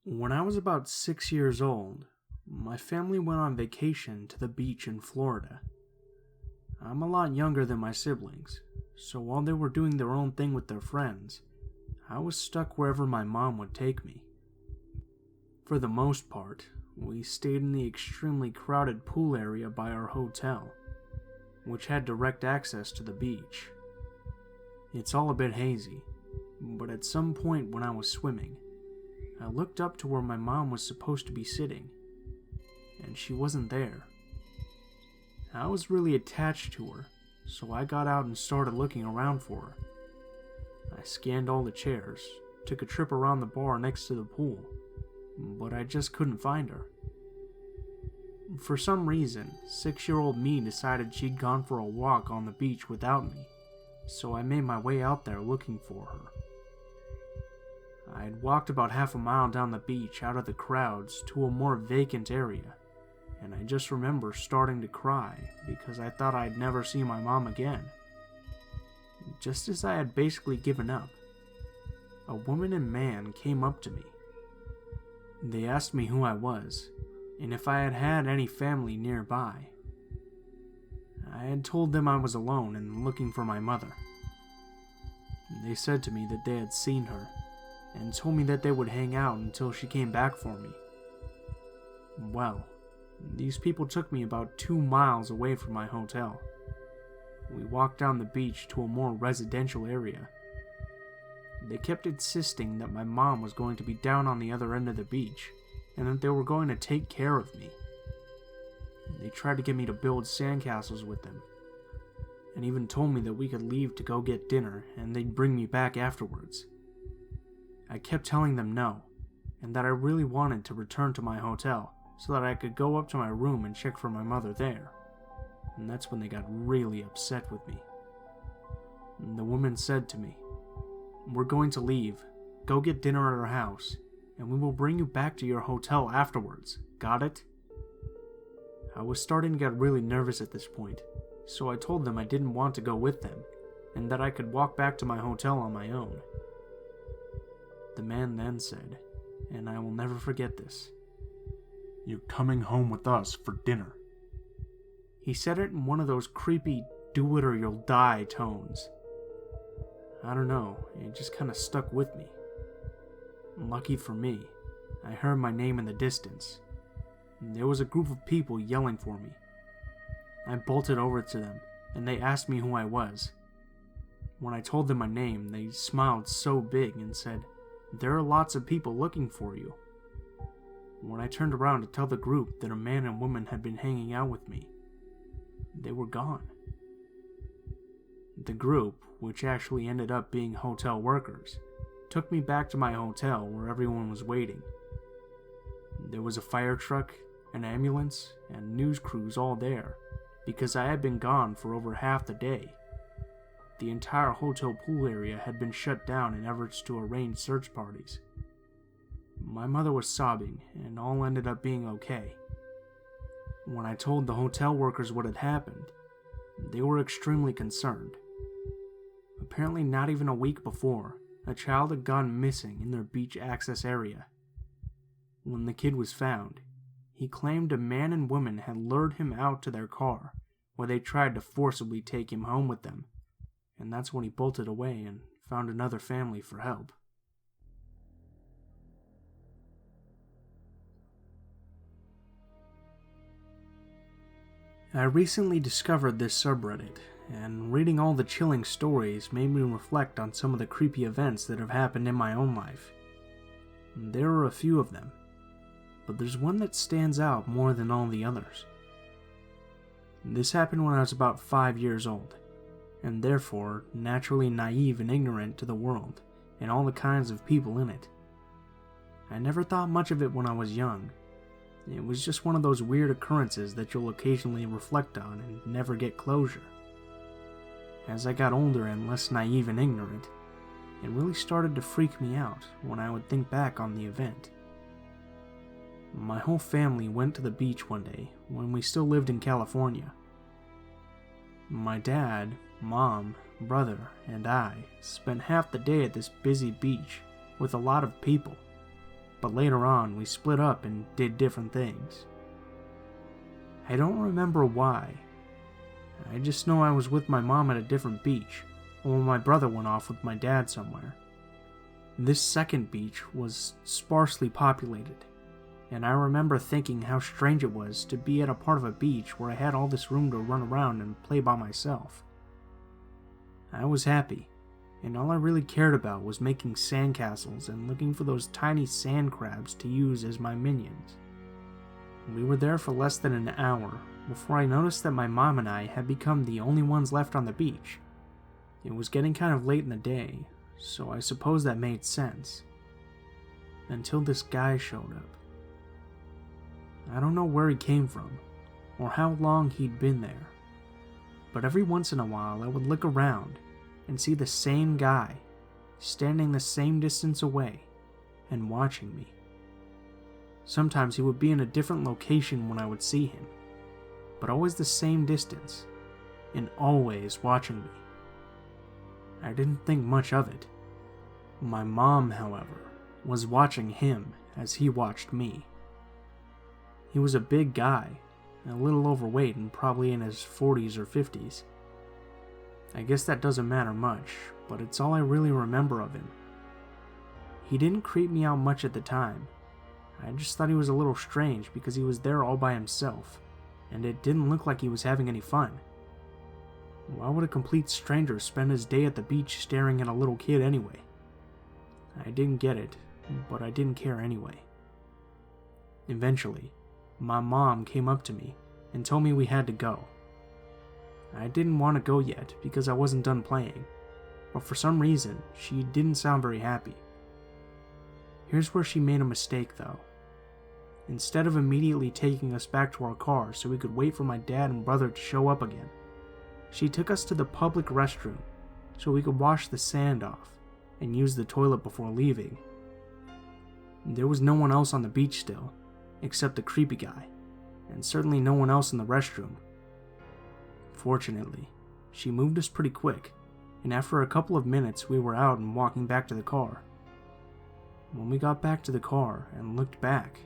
When I was about 6 years old, my family went on vacation to the beach in Florida. I'm a lot younger than my siblings, so while they were doing their own thing with their friends, I was stuck wherever my mom would take me. For the most part, we stayed in the extremely crowded pool area by our hotel, which had direct access to the beach. It's all a bit hazy, but at some point when I was swimming, I looked up to where my mom was supposed to be sitting, and she wasn't there. I was really attached to her, so I got out and started looking around for her. I scanned all the chairs, took a trip around the bar next to the pool, but I just couldn't find her. For some reason, 6-year-old me decided she'd gone for a walk on the beach without me, so I made my way out there looking for her. I had walked about half a mile down the beach out of the crowds to a more vacant area, and I just remember starting to cry because I thought I'd never see my mom again. Just as I had basically given up, a woman and man came up to me. They asked me who I was, and if I had had any family nearby. I had told them I was alone and looking for my mother. They said to me that they had seen her, and told me that they would hang out until she came back for me. Well, these people took me about 2 miles away from my hotel. We walked down the beach to a more residential area. They kept insisting that my mom was going to be down on the other end of the beach, and that they were going to take care of me. They tried to get me to build sandcastles with them, and even told me that we could leave to go get dinner and they'd bring me back afterwards. I kept telling them no, and that I really wanted to return to my hotel so that I could go up to my room and check for my mother there. And that's when they got really upset with me. And the woman said to me, "We're going to leave. Go get dinner at our house, and we will bring you back to your hotel afterwards. Got it?" I was starting to get really nervous at this point, so I told them I didn't want to go with them, and that I could walk back to my hotel on my own. The man then said, and I will never forget this, "You're coming home with us for dinner." He said it in one of those creepy do it or you'll die tones. I don't know, it just kind of stuck with me. Lucky for me, I heard my name in the distance. There was a group of people yelling for me. I bolted over to them, and they asked me who I was. When I told them my name, they smiled so big and said, "There are lots of people looking for you." When I turned around to tell the group that a man and woman had been hanging out with me, they were gone. The group, which actually ended up being hotel workers, took me back to my hotel where everyone was waiting. There was a fire truck, an ambulance, and news crews all there, because I had been gone for over half the day. The entire hotel pool area had been shut down in efforts to arrange search parties. My mother was sobbing, and all ended up being okay. When I told the hotel workers what had happened, they were extremely concerned. Apparently not even a week before, a child had gone missing in their beach access area. When the kid was found, he claimed a man and woman had lured him out to their car, where they tried to forcibly take him home with them, and that's when he bolted away and found another family for help. I recently discovered this subreddit, and reading all the chilling stories made me reflect on some of the creepy events that have happened in my own life. There are a few of them, but there's one that stands out more than all the others. This happened when I was about 5 years old, and therefore naturally naive and ignorant to the world and all the kinds of people in it. I never thought much of it when I was young. It was just one of those weird occurrences that you'll occasionally reflect on and never get closure. As I got older and less naive and ignorant, it really started to freak me out when I would think back on the event. My whole family went to the beach one day when we still lived in California. My dad, mom, brother, and I spent half the day at this busy beach with a lot of people, but later on we split up and did different things. I don't remember why. I just know I was with my mom at a different beach, while my brother went off with my dad somewhere. This second beach was sparsely populated, and I remember thinking how strange it was to be at a part of a beach where I had all this room to run around and play by myself. I was happy, and all I really cared about was making sandcastles and looking for those tiny sand crabs to use as my minions. We were there for less than an hour before I noticed that my mom and I had become the only ones left on the beach. It was getting kind of late in the day, so I suppose that made sense. Until this guy showed up. I don't know where he came from, or how long he'd been there, but every once in a while I would look around and see the same guy, standing the same distance away, and watching me. Sometimes he would be in a different location when I would see him, but always the same distance, and always watching me. I didn't think much of it. My mom, however, was watching him as he watched me. He was a big guy, a little overweight and probably in his 40s or 50s. I guess that doesn't matter much, but it's all I really remember of him. He didn't creep me out much at the time. I just thought he was a little strange because he was there all by himself, and it didn't look like he was having any fun. Why would a complete stranger spend his day at the beach staring at a little kid anyway? I didn't get it, but I didn't care anyway. Eventually, my mom came up to me and told me we had to go. I didn't want to go yet because I wasn't done playing, but for some reason, she didn't sound very happy. Here's where she made a mistake though. Instead of immediately taking us back to our car so we could wait for my dad and brother to show up again, she took us to the public restroom so we could wash the sand off and use the toilet before leaving. There was no one else on the beach still, except the creepy guy, and certainly no one else in the restroom. Fortunately, she moved us pretty quick, and after a couple of minutes we were out and walking back to the car. When we got back to the car and looked back,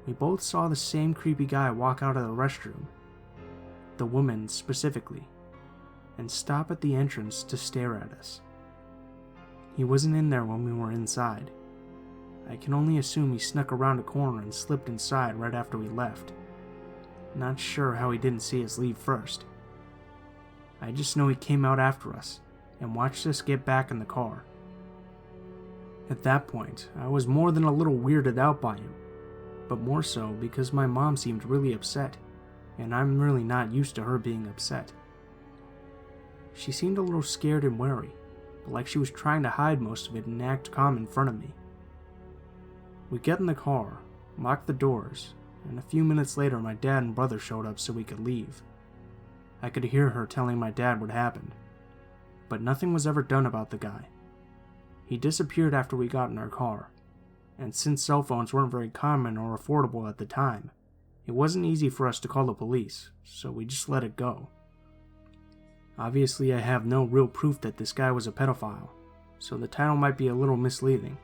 we both saw the same creepy guy walk out of the restroom, the woman specifically, and stop at the entrance to stare at us. He wasn't in there when we were inside. I can only assume he snuck around a corner and slipped inside right after we left. Not sure how he didn't see us leave first. I just know he came out after us and watched us get back in the car. At that point, I was more than a little weirded out by him, but more so because my mom seemed really upset, and I'm really not used to her being upset. She seemed a little scared and wary, but like she was trying to hide most of it and act calm in front of me. We get in the car, lock the doors, and a few minutes later my dad and brother showed up so we could leave. I could hear her telling my dad what happened, but nothing was ever done about the guy. He disappeared after we got in our car, and since cell phones weren't very common or affordable at the time, it wasn't easy for us to call the police, so we just let it go. Obviously I have no real proof that this guy was a pedophile, so the title might be a little misleading,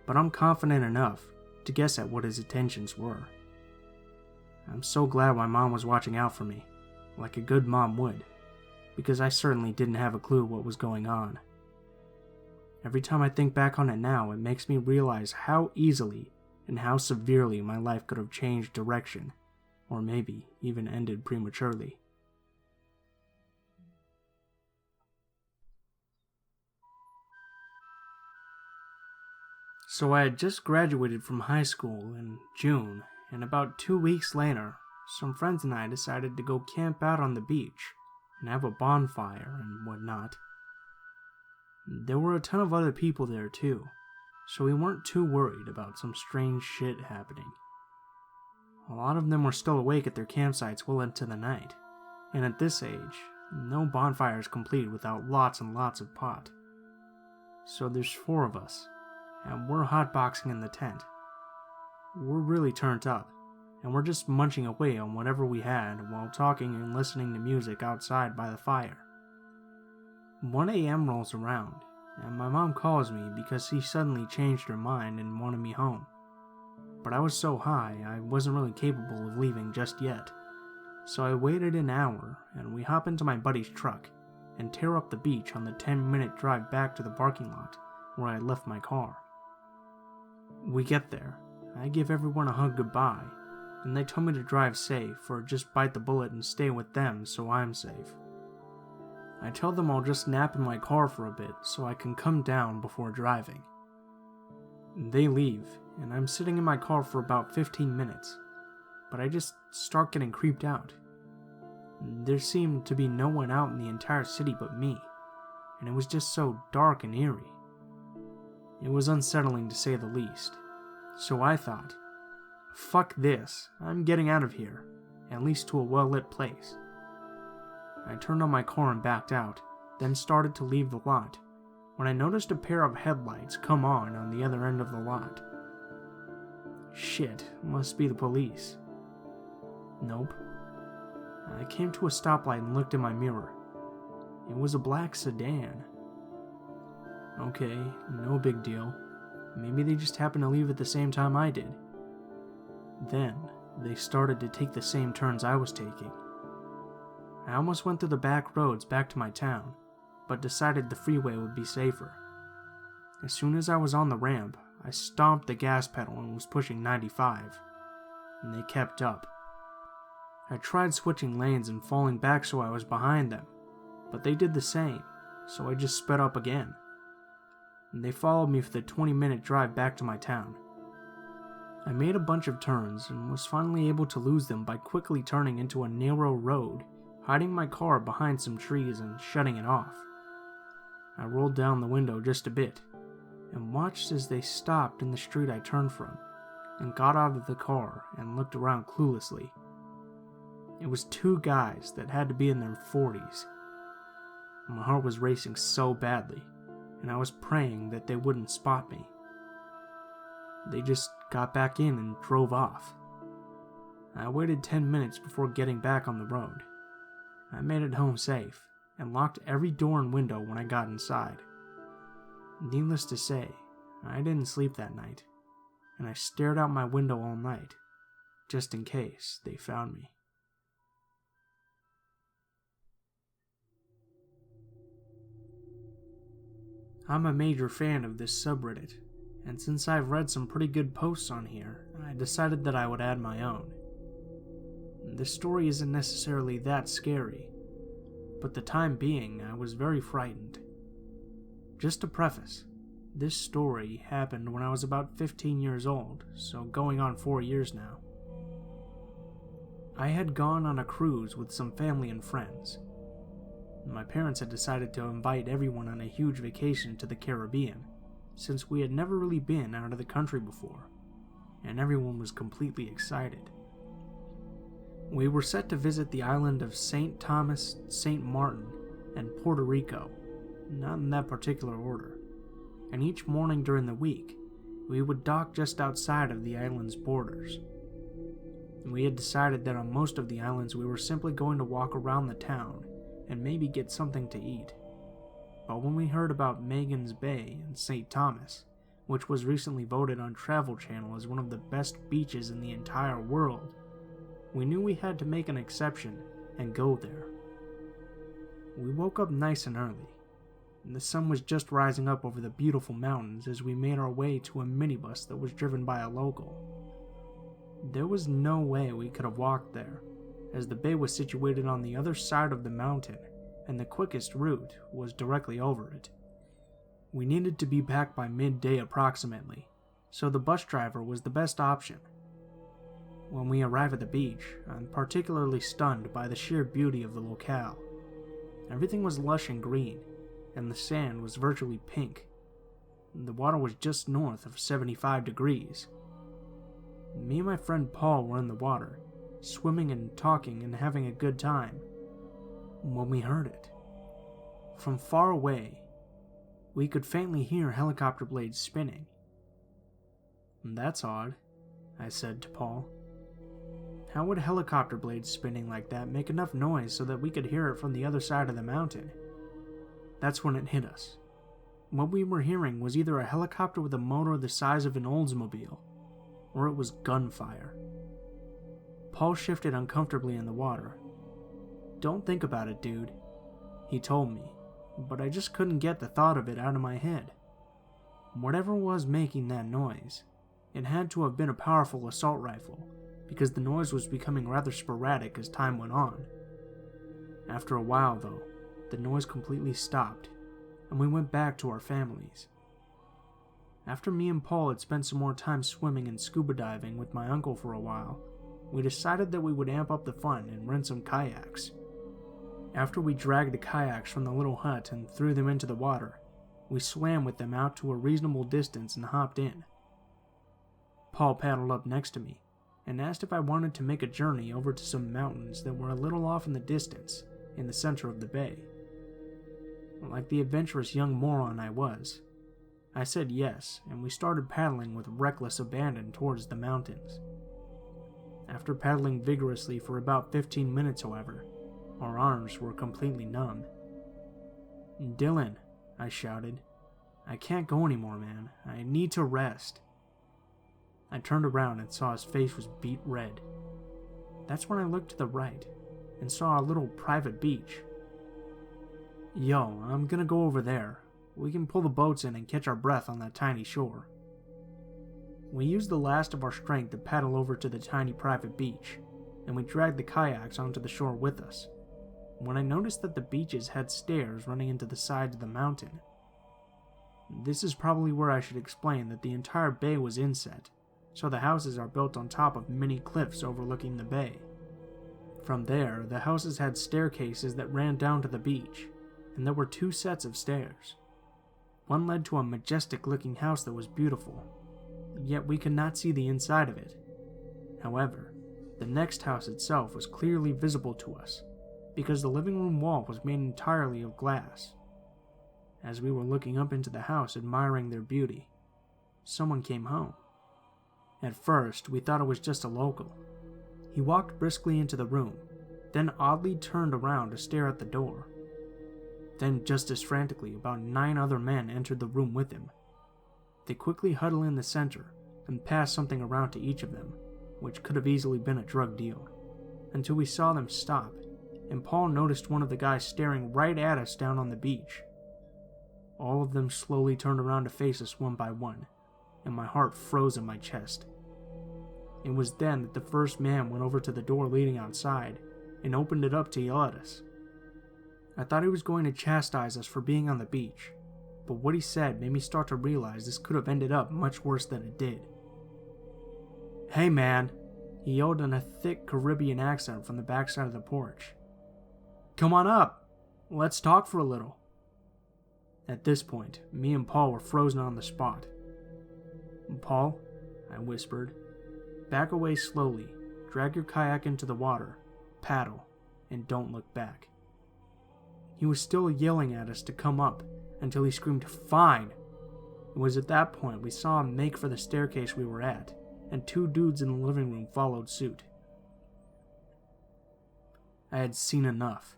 but I'm confident enough to guess at what his intentions were. I'm so glad my mom was watching out for me, like a good mom would, because I certainly didn't have a clue what was going on. Every time I think back on it now, it makes me realize how easily and how severely my life could have changed direction, or maybe even ended prematurely. So I had just graduated from high school in June, and about 2 weeks later, some friends and I decided to go camp out on the beach and have a bonfire and whatnot. There were a ton of other people there too, so we weren't too worried about some strange shit happening. A lot of them were still awake at their campsites well into the night, and at this age, no bonfire is complete without lots and lots of pot. So there's 4 of us, and we're hotboxing in the tent. We're really turned up, and we're just munching away on whatever we had while talking and listening to music outside by the fire. 1 a.m. rolls around, and my mom calls me because she suddenly changed her mind and wanted me home. But I was so high, I wasn't really capable of leaving just yet. So I waited an hour, and we hop into my buddy's truck and tear up the beach on the 10-minute drive back to the parking lot where I left my car. We get there, I give everyone a hug goodbye, and they told me to drive safe or just bite the bullet and stay with them so I'm safe. I tell them I'll just nap in my car for a bit so I can come down before driving. They leave, and I'm sitting in my car for about 15 minutes, but I just start getting creeped out. There seemed to be no one out in the entire city but me, and it was just so dark and eerie. It was unsettling to say the least, so I thought, fuck this, I'm getting out of here, at least to a well-lit place. I turned on my car and backed out, then started to leave the lot, when I noticed a pair of headlights come on the other end of the lot. Shit, must be the police. Nope. I came to a stoplight and looked in my mirror. It was a black sedan. Okay, no big deal. Maybe they just happened to leave at the same time I did. Then, they started to take the same turns I was taking. I almost went through the back roads back to my town, but decided the freeway would be safer. As soon as I was on the ramp, I stomped the gas pedal and was pushing 95, and they kept up. I tried switching lanes and falling back so I was behind them, but they did the same, so I just sped up again. And they followed me for the 20-minute drive back to my town. I made a bunch of turns and was finally able to lose them by quickly turning into a narrow road, hiding my car behind some trees and shutting it off. I rolled down the window just a bit, and watched as they stopped in the street I turned from, and got out of the car and looked around cluelessly. It was two guys that had to be in their 40s. My heart was racing so badly, and I was praying that they wouldn't spot me. They just got back in and drove off. I waited 10 minutes before getting back on the road. I made it home safe, and locked every door and window when I got inside. Needless to say, I didn't sleep that night, and I stared out my window all night, just in case they found me. I'm a major fan of this subreddit, and since I've read some pretty good posts on here, I decided that I would add my own. This story isn't necessarily that scary, but the time being, I was very frightened. Just to preface, this story happened when I was about 15 years old, so going on 4 years now. I had gone on a cruise with some family and friends. My parents had decided to invite everyone on a huge vacation to the Caribbean, since we had never really been out of the country before, and everyone was completely excited. We were set to visit the island of St. Thomas, St. Martin, and Puerto Rico, not in that particular order, and each morning during the week, we would dock just outside of the island's borders. We had decided that on most of the islands we were simply going to walk around the town and maybe get something to eat. But when we heard about Megan's Bay in St. Thomas, which was recently voted on Travel Channel as one of the best beaches in the entire world, we knew we had to make an exception and go there. We woke up nice and early, and the sun was just rising up over the beautiful mountains as we made our way to a minibus that was driven by a local. There was no way we could have walked there, as the bay was situated on the other side of the mountain, and the quickest route was directly over it. We needed to be back by midday approximately, so the bus driver was the best option. When we arrive at the beach, I'm particularly stunned by the sheer beauty of the locale. Everything was lush and green, and the sand was virtually pink. The water was just north of 75 degrees. Me and my friend Paul were in the water, swimming and talking and having a good time, when we heard it. From far away, we could faintly hear helicopter blades spinning. "That's odd," I said to Paul. "How would helicopter blades spinning like that make enough noise so that we could hear it from the other side of the mountain?" That's when it hit us. What we were hearing was either a helicopter with a motor the size of an Oldsmobile, or it was gunfire. Paul shifted uncomfortably in the water. "Don't think about it, dude," he told me, but I just couldn't get the thought of it out of my head. Whatever was making that noise, it had to have been a powerful assault rifle, because the noise was becoming rather sporadic as time went on. After a while, though, the noise completely stopped, and we went back to our families. After me and Paul had spent some more time swimming and scuba diving with my uncle for a while, we decided that we would amp up the fun and rent some kayaks. After we dragged the kayaks from the little hut and threw them into the water, we swam with them out to a reasonable distance and hopped in. Paul paddled up next to me and asked if I wanted to make a journey over to some mountains that were a little off in the distance, in the center of the bay. Like the adventurous young moron I was, I said yes, and we started paddling with reckless abandon towards the mountains. After paddling vigorously for about 15 minutes, however, our arms were completely numb. "Dylan," I shouted, "I can't go anymore, man. I need to rest." I turned around and saw his face was beet red. That's when I looked to the right and saw a little private beach. "Yo, I'm gonna go over there. We can pull the boats in and catch our breath on that tiny shore." We used the last of our strength to paddle over to the tiny private beach, and we dragged the kayaks onto the shore with us, when I noticed that the beaches had stairs running into the sides of the mountain. This is probably where I should explain that the entire bay was inset, so the houses are built on top of many cliffs overlooking the bay. From there, the houses had staircases that ran down to the beach, and there were 2 sets of stairs. One led to a majestic-looking house that was beautiful, yet we could not see the inside of it. However, the next house itself was clearly visible to us, because the living room wall was made entirely of glass. As we were looking up into the house admiring their beauty, someone came home. At first, we thought it was just a local. He walked briskly into the room, then oddly turned around to stare at the door. Then, just as frantically, about 9 other men entered the room with him. They quickly huddled in the center and passed something around to each of them, which could have easily been a drug deal, until we saw them stop, and Paul noticed one of the guys staring right at us down on the beach. All of them slowly turned around to face us one by one, and my heart froze in my chest. It was then that the first man went over to the door leading outside and opened it up to yell at us. I thought he was going to chastise us for being on the beach, but what he said made me start to realize this could have ended up much worse than it did. "Hey man," he yelled in a thick Caribbean accent from the backside of the porch. "Come on up, let's talk for a little." At this point, me and Paul were frozen on the spot. "Paul," I whispered, "back away slowly, drag your kayak into the water, paddle, and don't look back." He was still yelling at us to come up until he screamed, "Fine!" It was at that point we saw him make for the staircase we were at, and 2 dudes in the living room followed suit. I had seen enough.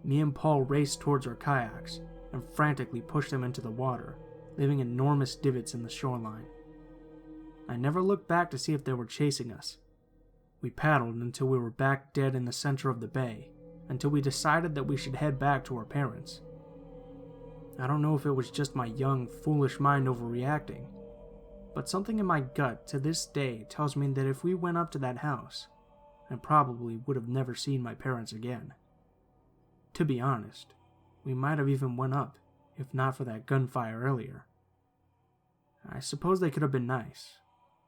Me and Paul raced towards our kayaks and frantically pushed them into the water, leaving enormous divots in the shoreline. I never looked back to see if they were chasing us. We paddled until we were back dead in the center of the bay, until we decided that we should head back to our parents. I don't know if it was just my young, foolish mind overreacting, but something in my gut to this day tells me that if we went up to that house, I probably would have never seen my parents again. To be honest, we might have even went up, if not for that gunfire earlier. I suppose they could have been nice.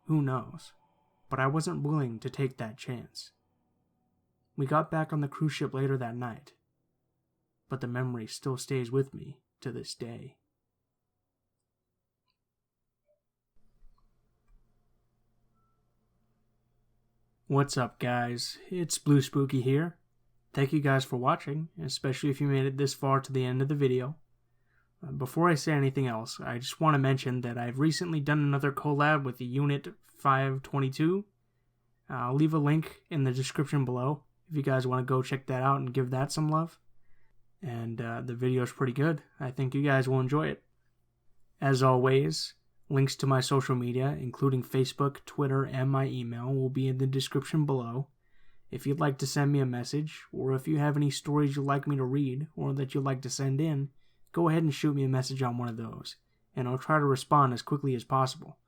Who knows? But I wasn't willing to take that chance. We got back on the cruise ship later that night, but the memory still stays with me to this day. What's up, guys? It's Blue Spooky here. Thank you guys for watching, especially if you made it this far to the end of the video. Before I say anything else, I just want to mention that I've recently done another collab with the Unit 522. I'll leave a link in the description below if you guys want to go check that out and give that some love. And the video is pretty good. I think you guys will enjoy it. As always, links to my social media, including Facebook, Twitter, and my email, will be in the description below. If you'd like to send me a message, or if you have any stories you'd like me to read, or that you'd like to send in, go ahead and shoot me a message on one of those, and I'll try to respond as quickly as possible.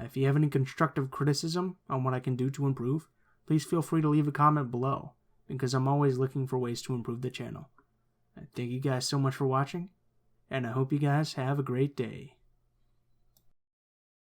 If you have any constructive criticism on what I can do to improve, please feel free to leave a comment below, because I'm always looking for ways to improve the channel. Thank you guys so much for watching, and I hope you guys have a great day.